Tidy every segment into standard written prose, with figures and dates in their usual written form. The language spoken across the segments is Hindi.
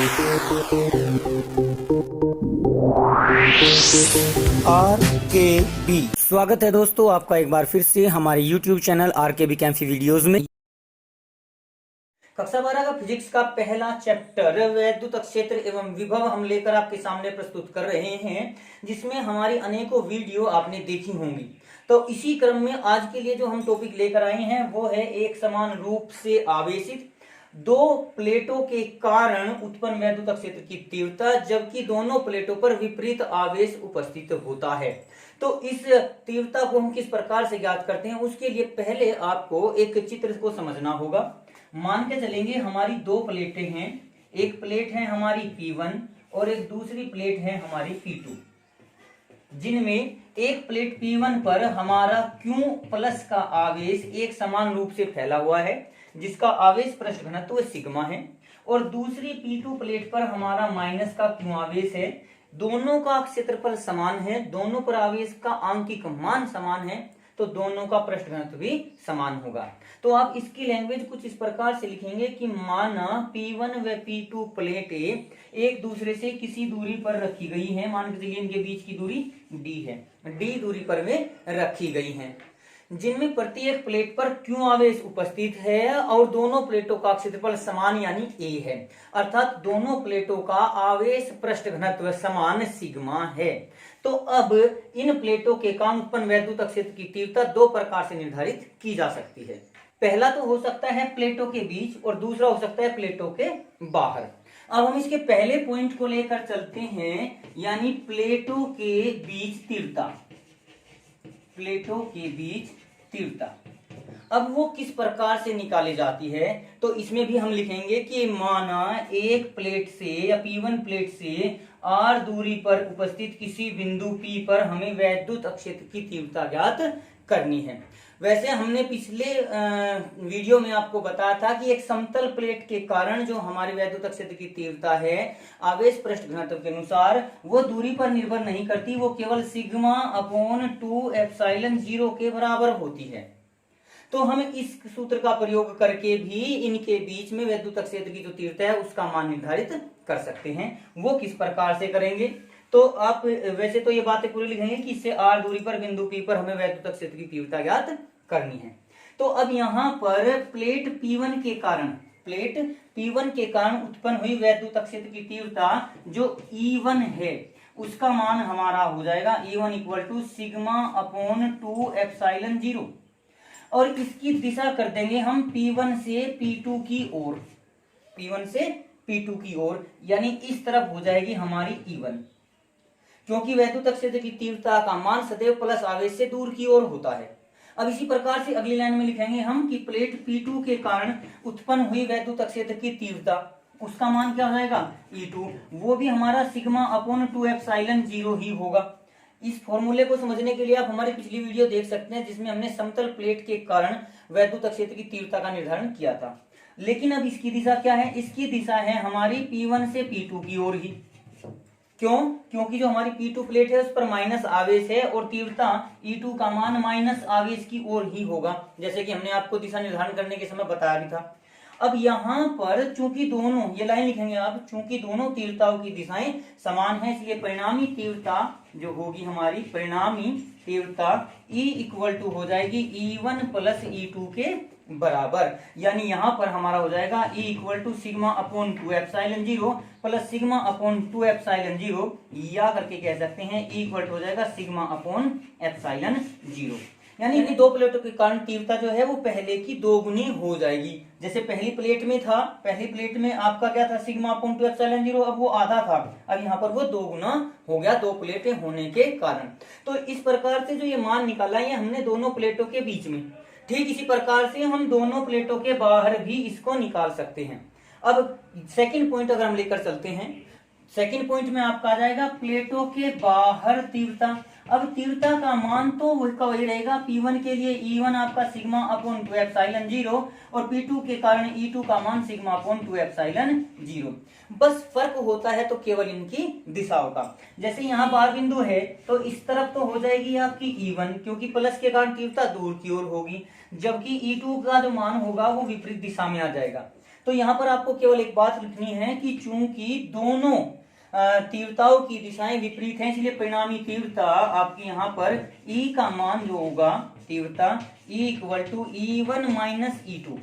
RKB स्वागत है दोस्तों आपका एक बार फिर से हमारे YouTube चैनल RKB कैंफी वीडियोस में। कक्षा 12 का फिजिक्स का पहला चैप्टर वैद्युत क्षेत्र एवं विभव हम लेकर आपके सामने प्रस्तुत कर रहे हैं, जिसमें हमारी अनेकों वीडियो आपने देखी होंगी। तो इसी क्रम में आज के लिए जो हम टॉपिक लेकर आए हैं वो है एक समान रूप से आवेशित दो प्लेटों के कारण उत्पन्न वैद्युत क्षेत्र की तीव्रता, जबकि दोनों प्लेटों पर विपरीत आवेश उपस्थित होता है। तो इस तीव्रता को हम किस प्रकार से ज्ञात करते हैं, उसके लिए पहले आपको एक चित्र को समझना होगा। मान के चलेंगे हमारी दो प्लेटें हैं, एक प्लेट है हमारी P1 और एक दूसरी प्लेट है हमारी P2, जिनमें एक प्लेट P1 पर हमारा Q प्लस का आवेश एक समान रूप से फैला हुआ है, जिसका आवेश पृष्ठ घनत्व सिग्मा है, और दूसरी P2 प्लेट पर हमारा माइनस का Q आवेश है। दोनों का क्षेत्रफल समान है, दोनों पर आवेश का आंकिक मान समान है, तो दोनों का पृष्ठ घनत्व भी समान होगा। तो आप इसकी लैंग्वेज कुछ इस प्रकार से लिखेंगे कि माना P1 व P2 प्लेटें एक दूसरे से किसी दूरी पर रखी गई हैं। मान के चलिए इनके बीच की दूरी D है, D दूरी पर वे रखी गई हैं, जिनमें प्रत्येक प्लेट पर Q आवेश उपस्थित है और दोनों प्लेटों का क्षेत्रफल समान यानी A है, अर्थात दोनों प्लेटों का आवेश पृष्ठ घनत्व समान सिग्मा है। तो अब इन प्लेटों के कारण उत्पन्न वैद्युत क्षेत्र की तीव्रता दो प्रकार से निर्धारित की जा सकती है। पहला तो हो सकता है प्लेटों के बीच और दूसरा हो सकता है प्लेटों के बाहर। अब हम इसके पहले पॉइंट को लेकर चलते हैं, यानी प्लेटों के बीच तीव्रता। प्लेटों के बीच तीव्रता अब वो किस प्रकार से निकाली जाती है, तो इसमें भी हम लिखेंगे कि माना एक प्लेट से या P1 प्लेट से R दूरी पर उपस्थित किसी बिंदु P पर हमें वैद्युत क्षेत्र की तीव्रता ज्ञात करनी है। वैसे हमने पिछले वीडियो में आपको बताया था कि एक समतल प्लेट के कारण जो हमारी वैद्युत क्षेत्र की तीव्रता है आवेश पृष्ठ घनत्व के अनुसार वो दूरी पर निर्भर नहीं करती, वो केवल सिग्मा अपॉन 2 एप्सिलॉन 0 के बराबर होती है। तो हम इस सूत्र का प्रयोग करके भी इनके बीच में वैद्युत क्षेत्र की जो तीव्रता है उसका मान निर्धारित कर सकते हैं। वो किस प्रकार से करेंगे, तो आप वैसे तो ये बातें पूरी लिखेंगे कि इससे R दूरी पर बिंदु P पर हमें वैद्युत क्षेत्र की तीव्रता ज्ञात करनी है। तो अब यहाँ पर प्लेट P1 के कारण उत्पन्न हुई वैद्युत क्षेत्र की तीव्रता जो E1 है उसका मान हमारा हो जाएगा E1 equal to sigma upon 2 epsilon 0, और इसकी दिशा कर देंगे हम P1 से P2 की ओर, P1 से P2 की ओर, यानी इस तरफ हो जाएगी हमारी E1, क्योंकि वैद्युत क्षेत्र की तीव्रता का मान सदैव प्लस आवेश से दूर की ओर होता है। अब इसी प्रकार से अगली लाइन में लिखेंगे हम कि प्लेट P2 के कारण उत्पन्न हुई वैद्युत क्षेत्र की तीव्रता उसका मान क्या हो जाएगा E2, वो भी हमारा सिग्मा अपॉन 2 एप्सिलॉन 0 ही होगा। इस फॉर्मूले को समझने के लिए आप हमारी पिछली वीडियो देख सकते हैं, जिसमें हमने समतल प्लेट के कारण वैद्युत क्षेत्र की तीव्रता का निर्धारण किया था। लेकिन अब इसकी दिशा क्या है, इसकी दिशा है हमारी P1 से P2 की ओर ही। क्यों? क्योंकि जो हमारी P2 प्लेट है उस पर माइनस आवेश है और तीव्रता E2 का मान माइनस आवेश की ओर ही होगा, जैसे कि हमने आपको दिशा निर्धारण करने के समय बताया भी था। अब यहाँ पर चूंकि दोनों, ये लाइन लिखेंगे आप, चूंकि दोनों तीव्रताओं की दिशाएं समान है, इसलिए परिणामी तीव्रता जो होगी हमारी परिणामी तीव्रता E इक्वल टू हो जाएगी E1 प्लस E2 के बराबर। यानी यहाँ पर हमारा हो जाएगा E equal to sigma upon 2 epsilon 0 plus sigma upon 2 epsilon 0, या करके कह सकते हैं E इक्वल टू हो जाएगा सिग्मा अपॉन एप्सिलॉन 0। यानी दो प्लेटों के कारण तीव्रता जो है वो पहले की दोगुनी हो जाएगी। जैसे पहली प्लेट में था, पहली प्लेट में आपका क्या था सिग्मा अपॉन 2 एप्सिलॉन 0, अब वो आधा था, अब यहाँ पर वो दोगुना हो गया दो प्लेटें होने के कारण। तो इस प्रकार से जो ये मान निकाला है हमने दोनों प्लेटों के बीच में, ठीक इसी प्रकार से हम दोनों प्लेटों के बाहर भी इसको निकाल सकते हैं। अब सेकंड पॉइंट अगर हम लेकर चलते हैं, सेकंड पॉइंट में आपका आ जाएगा प्लेटों के बाहर तीव्रता। अब तीव्रता का मान तो वही रहेगा, P1 के लिए E1 आपका सिग्मा अपॉन 2 एप्सिलॉन 0 और P2 के कारण E2 का मान सिग्मा अपॉन 2 एप्सिलॉन 0। बस फर्क होता है तो केवल इनकी दिशाओं का। जैसे यहाँ बाहर बिंदु है तो इस तरफ तो हो जाएगी आपकी E1, क्योंकि प्लस के कारण तीव्रता दूर की ओर होगी, जबकि E2 का जो मान होगा वो विपरीत दिशा में आ जाएगा। तो यहाँ पर आपको केवल एक बात लिखनी है कि चूंकि दोनों तीव्रताओं की दिशाएं विपरीत हैं, इसलिए परिणामी तीव्रता आपकी यहाँ पर E का मान जो होगा तीव्रता E equal to E1 minus E2।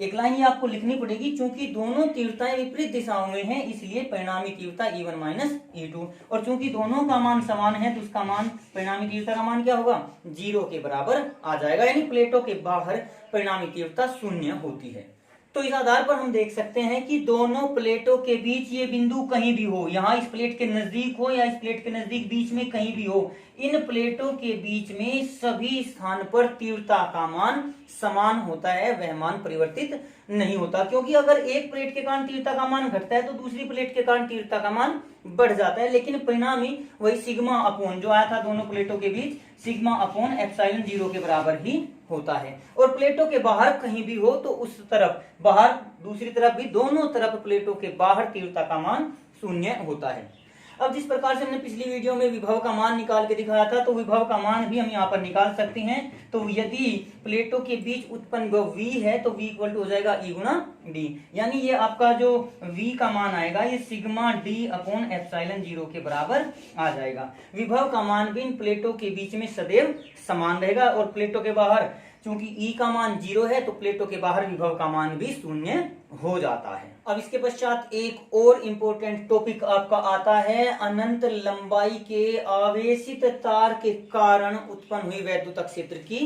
एक लाइन ये आपको लिखनी पड़ेगी, चूंकि दोनों तीव्रताएं विपरीत दिशाओं में हैं इसलिए परिणामी तीव्रता E1 माइनस E2, और चूंकि दोनों का मान समान है तो उसका मान परिणामी तीव्रता का मान क्या होगा 0 के बराबर आ जाएगा, यानी प्लेटों के बाहर परिणामी तीव्रता 0 होती है। तो इस आधार पर हम देख सकते हैं कि दोनों प्लेटों के बीच ये बिंदु कहीं भी हो, यहाँ इस प्लेट के नजदीक हो या इस प्लेट के नजदीक बीच में कहीं भी हो, इन प्लेटों के बीच में सभी स्थान पर तीव्रता का मान समान होता है, वह मान परिवर्तित नहीं होता। क्योंकि अगर एक प्लेट के कारण तीव्रता का मान घटता है तो दूसरी प्लेट के कारण तीव्रता का मान बढ़ जाता है, लेकिन परिणामी वही सिग्मा अपोन जो आया था दोनों प्लेटों के बीच सिग्मा अपोन एप्सिलॉन 0 के बराबर ही होता है। और प्लेटों के बाहर कहीं भी हो तो उस तरफ बाहर दूसरी तरफ भी दोनों तरफ प्लेटों के बाहर तीव्रता का मान 0 होता है। अब जिस प्रकार से हमने पिछली वीडियो में विभव का मान निकाल के दिखाया था तो विभव का मान भी हम यहाँ पर निकाल सकते हैं। तो यदि प्लेटों के बीच उत्पन्न विभव v है तो v इक्वल टू हो जाएगा E गुणा d, यानी ये आपका जो v का मान आएगा ये सिग्मा d अपॉन एप्सिलॉन 0 के बराबर आ जाएगा। विभव का मान भी इन प्लेटों के बीच में सदैव समान रहेगा, और प्लेटों के बाहर चूंकि E का मान 0 है तो प्लेटों के बाहर विभव का मान भी 0 हो जाता है। अब इसके पश्चात एक और इम्पोर्टेंट टॉपिक आपका आता है, अनंत लंबाई के आवेशित तार के कारण उत्पन्न हुई वैद्युत क्षेत्र की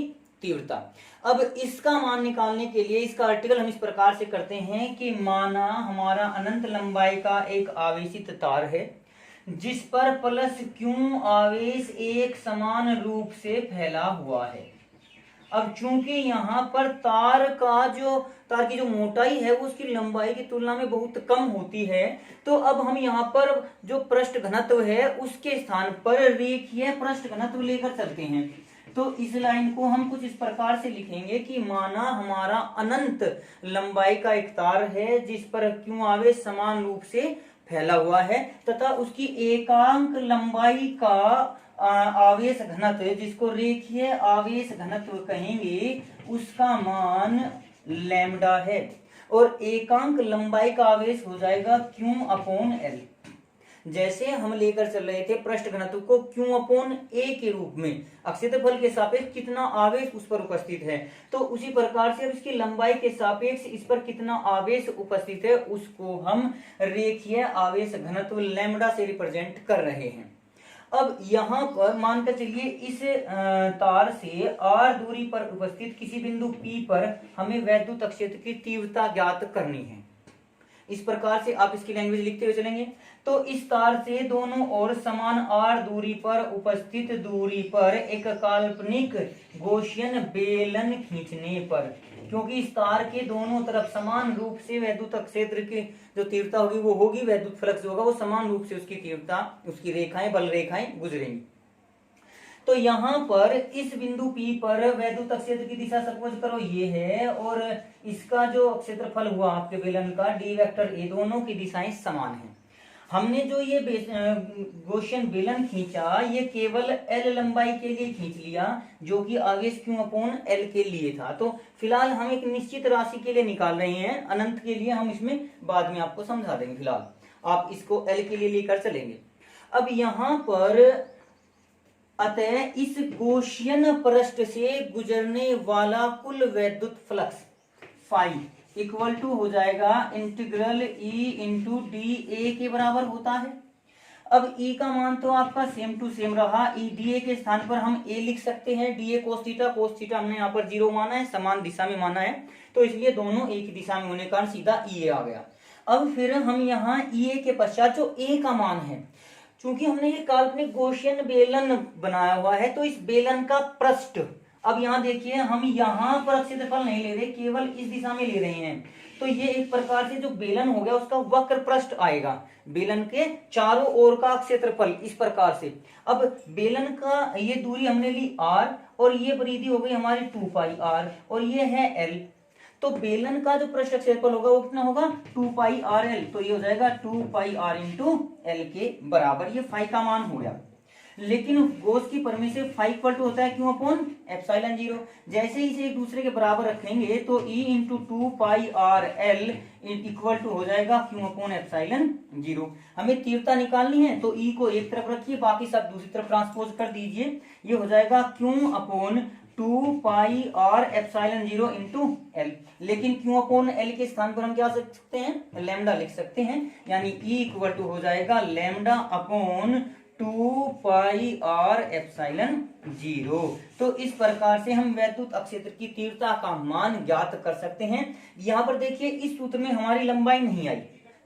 तीव्रता। अब इसका मान निकालने के लिए इसका आर्टिकल हम इस प्रकार से करते हैं कि माना हमारा अनंत लंबाई का एक आवेशित तार है जिस पर प्लस Q आवेश एक समान रूप से फैला हुआ है। अब चूंकि यहाँ पर तार की जो मोटाई है वो उसकी लंबाई की तुलना में बहुत कम होती है, तो अब हम यहाँ पर जो पृष्ठ घनत्व है उसके स्थान पर रेखीय पृष्ठ घनत्व लेकर चलते हैं। तो इस लाइन को हम कुछ इस प्रकार से लिखेंगे कि माना हमारा अनंत लंबाई का एक तार है जिस पर Q आवेश समान रूप से फैला हुआ है तथा उसकी एकांक लंबाई का आवेश घनत्व जिसको रेखीय आवेश घनत्व कहेंगे उसका मान लैम्डा है, और एकांक लंबाई का आवेश हो जाएगा Q अपॉन L। जैसे हम लेकर चल रहे थे पृष्ठ घनत्व को Q अपॉन A के रूप में, क्षेत्रफल के सापेक्ष कितना आवेश उस पर उपस्थित है, तो उसी प्रकार से अब इसकी लंबाई के सापेक्ष इस पर कितना आवेश उपस्थित है उसको हम रेखीय आवेश घनत्व लैम्डा से रिप्रेजेंट कर रहे हैं। अब यहाँ पर मानकर चलिए इस तार से r दूरी पर उपस्थित किसी बिंदु P पर हमें वैद्युत क्षेत्र की तीव्रता ज्ञात करनी है। इस प्रकार से आप इसकी लैंग्वेज लिखते हुए चलेंगे। तो इस तार से दोनों ओर समान r दूरी पर उपस्थित दूरी पर एक काल्पनिक गॉसियन बेलन खींचने पर, क्योंकि इस तार के दोनों तरफ समान रूप से वैद्युत क्षेत्र की जो तीव्रता होगी वो होगी, वैद्युत फ्लक्स होगा वो समान रूप से उसकी तीव्रता उसकी रेखाएं बल रेखाएं गुजरेंगी। तो यहाँ पर इस बिंदु P पर वैद्युत क्षेत्र की दिशा सपोज करो ये है, और इसका जो क्षेत्रफल हुआ आपके बेलन का d वेक्टर a, दोनों की दिशाएं समान हैं। हमने जो ये गॉसियन बेलन खींचा ये केवल L लंबाई के लिए खींच लिया जो कि आवेश Q अपॉन L के लिए था। तो फिलहाल हम एक निश्चित राशि के लिए निकाल रहे हैं, अनंत के लिए हम इसमें बाद में आपको समझा देंगे, फिलहाल आप इसको L के लिए लेकर चलेंगे। अब यहाँ पर अतः इस गॉसियन पृष्ठ से गुजरने वाला कुल वैद्युत फ्लक्स फाई इक्वल टू हो जाएगा integral E into D A के बराबर होता है। अब E का मान तो आपका सेम टू सेम रहा, E डी ए के स्थान पर हम A लिख सकते हैं, डी ए कोस थीटा हमने यहाँ पर 0 माना है, समान दिशा में माना है, तो इसलिए दोनों एक ही दिशा में होने के कारण सीधा E आ गया। अब फिर हम यहाँ E ए के पश्चात जो A का मान है, चूंकि हमने ये काल्पनिक गॉसियन बेलन बनाया हुआ है तो इस बेलन का पृष्ठ, अब यहाँ देखिए हम यहाँ पर क्षेत्रफल नहीं ले रहे, केवल इस दिशा में ले रहे हैं, तो ये एक प्रकार से जो बेलन हो गया उसका वक्र पृष्ठ आएगा, बेलन के चारों ओर का क्षेत्रफल इस प्रकार से। अब बेलन का ये दूरी हमने ली r और ये परिधि हो गई हमारी 2 पाई r और ये है l, तो बेलन का जो पृष्ठ क्षेत्रफल होगा वो कितना होगा 2 पाई RL, तो ये हो जाएगा 2 पाई r इंटू एल के बराबर, ये फाई का मान हो गया। लेकिन गोस की परमिसिव फाई इक्वल टू होता है क्यों अपॉन एप्सिलॉन जीरो। जैसे ही इसे एक दूसरे के बराबर रखेंगे तो E into 2πr_l equal to हो जाएगा क्यों अपॉन एप्सिलॉन जीरो। हमें तीव्रता निकालनी है तो ई को एक तरफ रखिए, बाकी सब दूसरी तरफ ट्रांसपोज कर दीजिए। ये हो जाएगा क्यों upon 2πr epsilon zero into L. लेकिन क्यों अपॉन एल के स्थान पर हम क्या लिख सकते हैं, लैम्डा लिख सकते हैं, यानी ई इक्वल टू हो जाएगा lambda upon 2πr epsilon zero. तो इस प्रकार से हम वैद्युत अक्षेत्र की तीव्रता का मान ज्ञात कर सकते हैं। यहां पर देखिए इस सूत्र में हमारी लंबाई नहीं आई,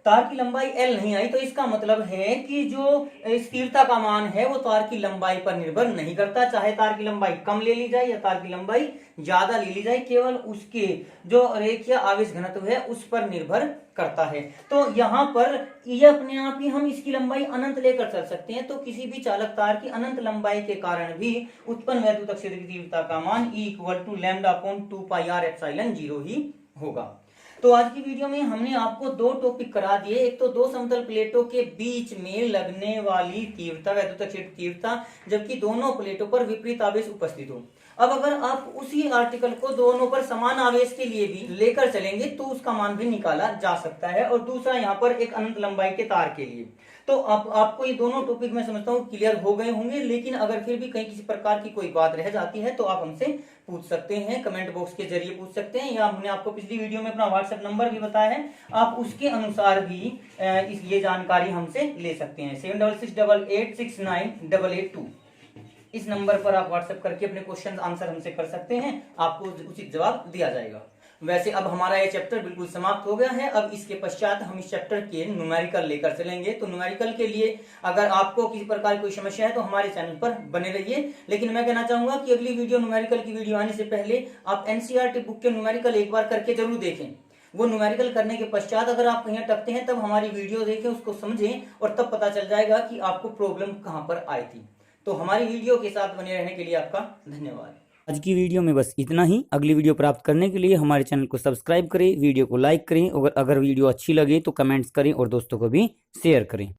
तार की लंबाई L नहीं आई, तो इसका मतलब है कि जो स्थिरता का मान है वो तार की लंबाई पर निर्भर नहीं करता, चाहे तार की लंबाई कम ले ली जाए या तार की लंबाई ज्यादा ले ली जाए, केवल उसके जो रेखीय आवेश घनत्व है उस पर निर्भर करता है। तो यहाँ पर ये अपने आप ही हम इसकी लंबाई अनंत लेकर चल सकते हैं, तो किसी भी चालक तार की अनंत लंबाई के कारण भी उत्पन्न वैद्युत क्षेत्र की तीव्रता का मान E equal to lambda upon 2πr epsilon zero ही होगा। तो आज की वीडियो में हमने आपको दो टॉपिक करा दिए, एक तो दो समतल प्लेटों के बीच में लगने वाली तीव्रता वैद्युत क्षेत्र तीव्रता, जबकि दोनों प्लेटों पर विपरीत आवेश उपस्थित हो। अब अगर आप उसी आर्टिकल को दोनों पर समान आवेश के लिए भी लेकर चलेंगे तो उसका मान भी निकाला जा सकता है, और दूसरा यहाँ पर एक अनंत लंबाई के तार के लिए। तो आपको ये दोनों टॉपिक मैं समझता हूँ क्लियर हो गए होंगे, लेकिन अगर फिर भी कहीं किसी प्रकार की कोई बात रह जाती है तो आप हमसे पूछ सकते हैं, कमेंट बॉक्स के जरिए पूछ सकते हैं, या हमने आपको पिछली वीडियो में अपना व्हाट्सएप नंबर भी बताया है, आप उसके अनुसार भी ये जानकारी हमसे ले सकते हैं। 7668869882 इस नंबर पर आप व्हाट्सएप करके अपने क्वेश्चन आंसर हमसे कर सकते हैं, आपको उचित जवाब दिया जाएगा। वैसे अब हमारा ये चैप्टर बिल्कुल समाप्त हो गया है। अब इसके पश्चात हम इस चैप्टर के न्यूमेरिकल लेकर चलेंगे। तो न्यूमेरिकल के लिए अगर आपको किसी प्रकार की कोई समस्या है तो हमारे चैनल पर बने रहिए। लेकिन मैं कहना चाहूंगा कि अगली वीडियो न्यूमेरिकल की वीडियो आने से पहले आप एनसीईआरटी बुक के न्यूमेरिकल एक बार करके जरूर देखें। वो न्यूमेरिकल करने के पश्चात अगर आप कहीं अटकते हैं तब हमारी वीडियो देखें, उसको समझें, और तब पता चल जाएगा कि आपको प्रॉब्लम कहाँ पर आई थी। तो हमारी वीडियो के साथ बने रहने के लिए आपका धन्यवाद। आज की वीडियो में बस इतना ही। अगली वीडियो प्राप्त करने के लिए हमारे चैनल को सब्सक्राइब करें, वीडियो को लाइक करें, और अगर वीडियो अच्छी लगे तो कमेंट्स करें और दोस्तों को भी शेयर करें।